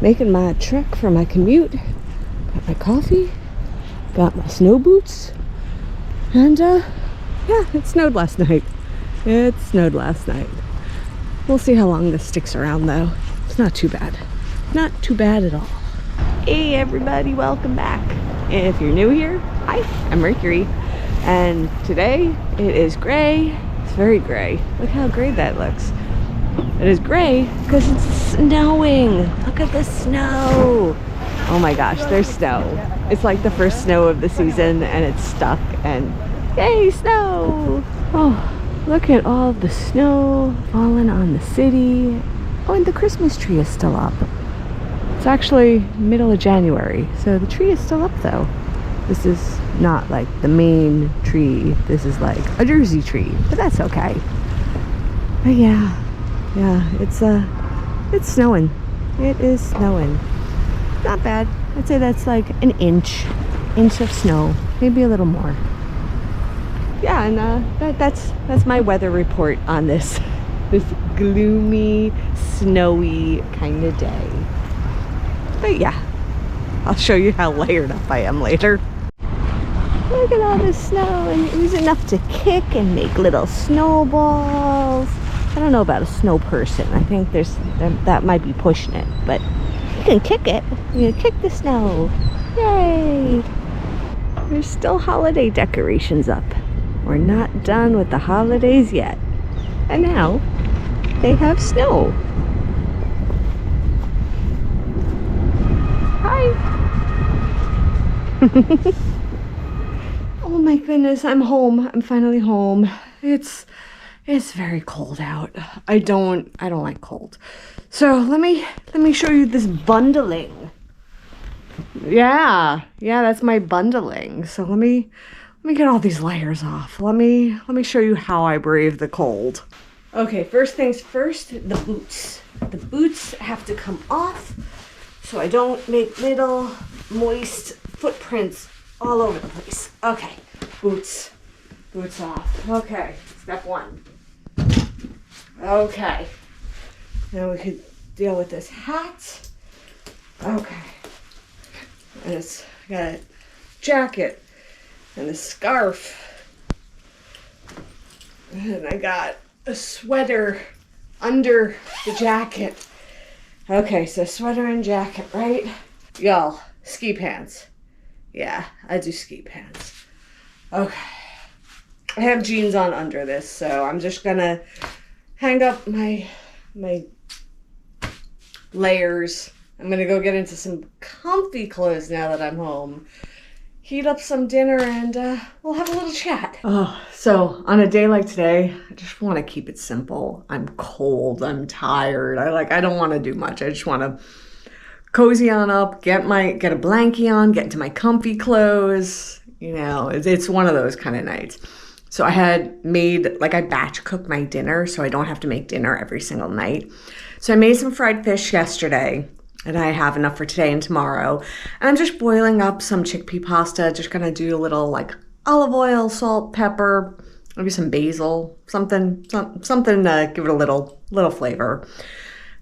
making my trek for my commute. Got my coffee, got my snow boots, and yeah, it snowed last night. It snowed last night. We'll see how long this sticks around though. It's not too bad. Not too bad at all. Hey everybody, welcome back. If you're new here, hi, I'm Mercury. And today it is gray. It's very gray. Look how gray that looks. It is gray because it's snowing. Look at the snow. Oh my gosh, there's snow. It's like the first snow of the season and it's stuck and yay, snow. Oh, look at all the snow falling on the city. Oh, and the Christmas tree is still up. It's actually middle of January, so the tree is still up though. This is not like the main tree. This is like a Jersey tree, but that's okay. But yeah, it's snowing. It is snowing. Not bad. I'd say that's like an inch of snow, maybe a little more. Yeah, and that's my weather report on this gloomy, snowy kind of day. But yeah, I'll show you how layered up I am later. Look at all this snow, and it was enough to kick and make little snowballs. I don't know about a snow person. I think that might be pushing it, but you can kick it. You can kick the snow. Yay! There's still holiday decorations up. We're not done with the holidays yet. And now they have snow. Hi! Oh my goodness, I'm home. I'm finally home. It's very cold out. I don't like cold. So let me show you this bundling. Yeah, that's my bundling. So let me get all these layers off. Let me show you how I brave the cold. Okay, first things first, the boots. The boots have to come off so I don't make little moist footprints all over the place. Okay, boots off. Okay, step one. Okay, now we could deal with this hat. Okay, and it's got a jacket and a scarf, and I got a sweater under the jacket. Okay, so sweater and jacket, right? Y'all, ski pants. Yeah, I do ski pants. Okay. I have jeans on under this, so I'm just gonna hang up my layers. I'm gonna go get into some comfy clothes now that I'm home. Heat up some dinner and we'll have a little chat. Oh, so on a day like today, I just want to keep it simple. I'm cold, I'm tired. I don't want to do much. I just want to cozy on up, get a blankie on, get into my comfy clothes. You know, it's one of those kind of nights. So I had made, I batch cooked my dinner so I don't have to make dinner every single night. So I made some fried fish yesterday and I have enough for today and tomorrow. And I'm just boiling up some chickpea pasta. Just gonna do a little olive oil, salt, pepper, maybe some basil, something to give it a little flavor.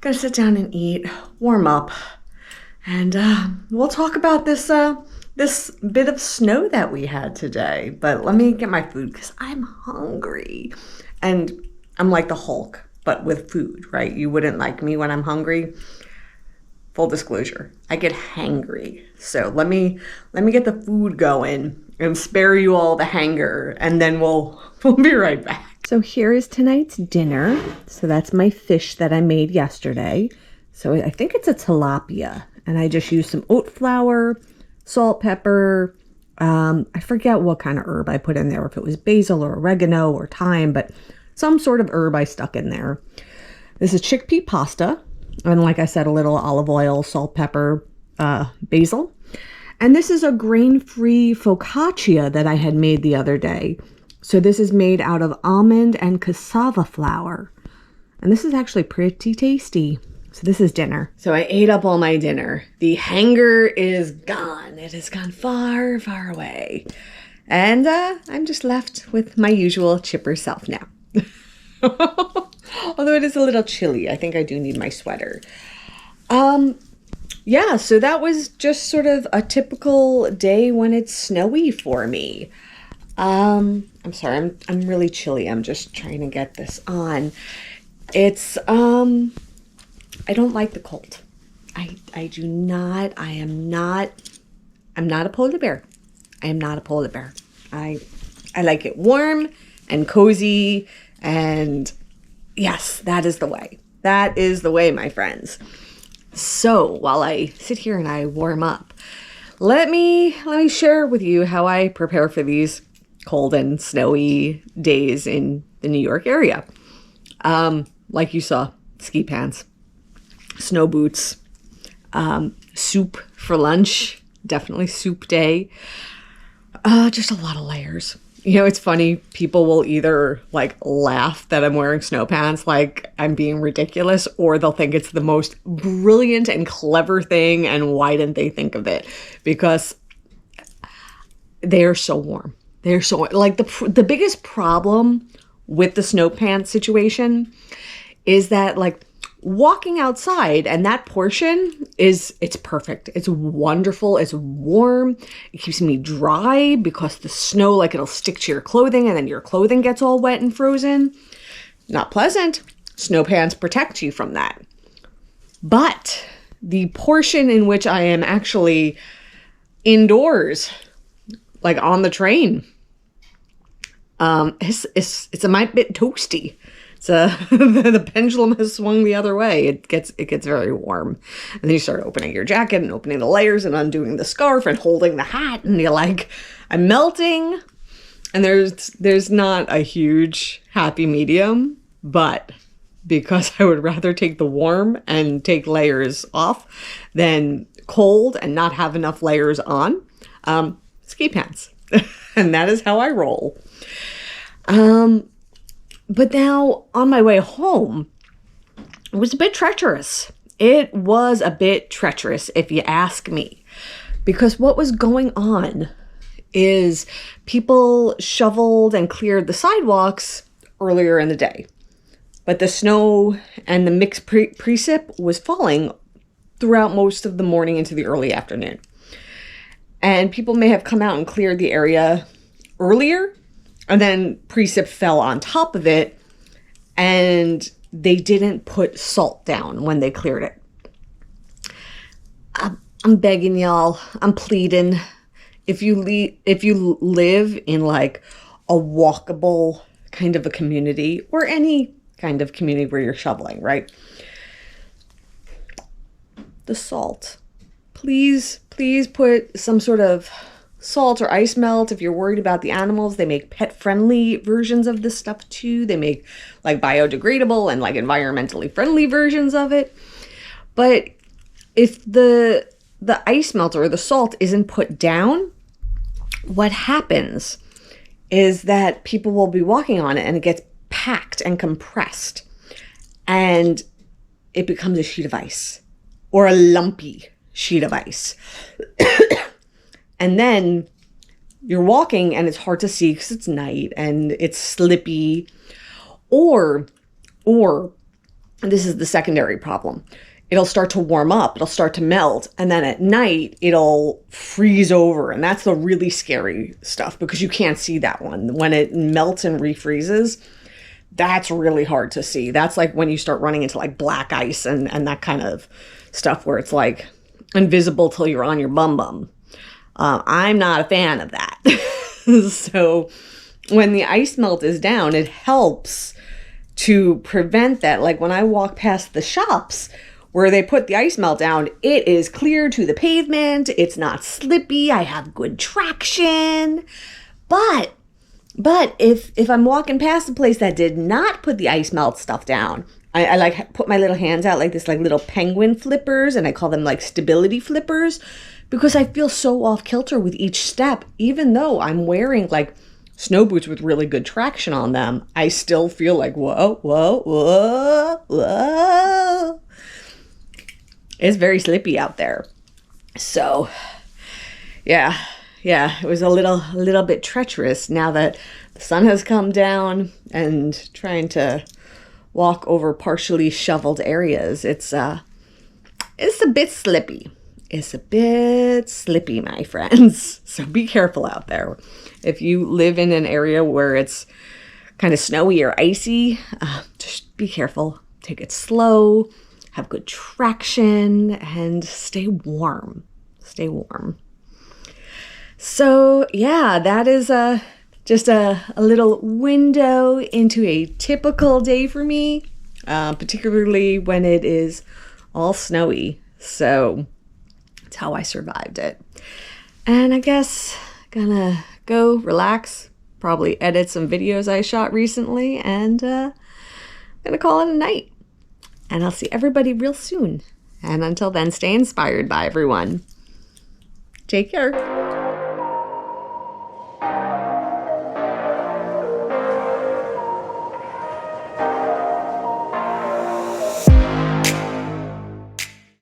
Gonna sit down and eat, warm up, and we'll talk about this bit of snow that we had today. But let me get my food because I'm hungry. And I'm like the Hulk, but with food, right? You wouldn't like me when I'm hungry. Full disclosure, I get hangry. So let me get the food going and spare you all the hanger, and then we'll be right back. So here is tonight's dinner. So that's my fish that I made yesterday. So I think it's a tilapia, and I just used some oat flour, salt, pepper. I forget what kind of herb I put in there, if it was basil or oregano or thyme, but some sort of herb I stuck in there. This is chickpea pasta. And like I said, a little olive oil, salt, pepper, basil. And this is a grain-free focaccia that I had made the other day. So this is made out of almond and cassava flour. And this is actually pretty tasty. So this is dinner. So I ate up all my dinner. The hanger is gone. It has gone far, far away. And I'm just left with my usual chipper self now. Although it is a little chilly. I think I do need my sweater. yeah, so that was just sort of a typical day when it's snowy for me. I'm sorry, I'm really chilly. I'm just trying to get this on. It's I don't like the cold. I do not. I'm not a polar bear. I am not a polar bear. I like it warm and cozy, and yes, that is the way. That is the way, my friends. So while I sit here and I warm up, let me share with you how I prepare for these cold and snowy days in the New York area. Like you saw, ski pants, snow boots, soup for lunch, definitely soup day. Just a lot of layers. You know, it's funny. People will either like laugh that I'm wearing snow pants like I'm being ridiculous, or they'll think it's the most brilliant and clever thing. And why didn't they think of it? Because they're so warm. They're so like the biggest problem with the snow pants situation is that like walking outside and that portion it's perfect. It's wonderful. It's warm. It keeps me dry because the snow, like it'll stick to your clothing and then your clothing gets all wet and frozen. Not pleasant. Snow pants protect you from that. But the portion in which I am actually indoors, like on the train, it's a mite bit toasty. So the pendulum has swung the other way. It gets very warm. And then you start opening your jacket and opening the layers and undoing the scarf and holding the hat. And you're like, I'm melting. And there's not a huge happy medium. But because I would rather take the warm and take layers off than cold and not have enough layers on, ski pants. And that is how I roll. But now on my way home, it was a bit treacherous. It was a bit treacherous, if you ask me, because what was going on is people shoveled and cleared the sidewalks earlier in the day, but the snow and the mixed precip was falling throughout most of the morning into the early afternoon. And people may have come out and cleared the area earlier, and then precip fell on top of it, and they didn't put salt down when they cleared it. I'm begging y'all. I'm pleading. If you live in like a walkable kind of a community, or any kind of community where you're shoveling, right? The salt. Please put some sort of salt or ice melt. If you're worried about the animals, they make pet-friendly versions of this stuff too. They make like biodegradable and like environmentally friendly versions of it. But if the ice melt or the salt isn't put down, what happens is that people will be walking on it and it gets packed and compressed, and it becomes a sheet of ice or a lumpy sheet of ice. And then you're walking and it's hard to see because it's night and it's slippy. Or this is the secondary problem. It'll start to warm up. It'll start to melt. And then at night, it'll freeze over. And that's the really scary stuff because you can't see that one. When it melts and refreezes, that's really hard to see. That's like when you start running into like black ice and that kind of stuff where it's like invisible till you're on your bum. I'm not a fan of that. So when the ice melt is down, it helps to prevent that. Like when I walk past the shops where they put the ice melt down, it is clear to the pavement. It's not slippy. I have good traction. But if I'm walking past a place that did not put the ice melt stuff down, I like put my little hands out like this, like little penguin flippers, and I call them like stability flippers, because I feel so off kilter with each step. Even though I'm wearing like snow boots with really good traction on them, I still feel like, whoa. It's very slippy out there. So yeah, it was a little bit treacherous now that the sun has come down and trying to walk over partially shoveled areas. It's it's a bit slippy. It's a bit slippy, my friends. So be careful out there. If you live in an area where it's kind of snowy or icy, just be careful. Take it slow, have good traction, and stay warm. Stay warm. So yeah, that is just a little window into a typical day for me, particularly when it is all snowy. So it's how I survived it. And I guess gonna go relax, probably edit some videos I shot recently, and gonna call it a night. And I'll see everybody real soon. And until then, stay inspired by everyone. Take care.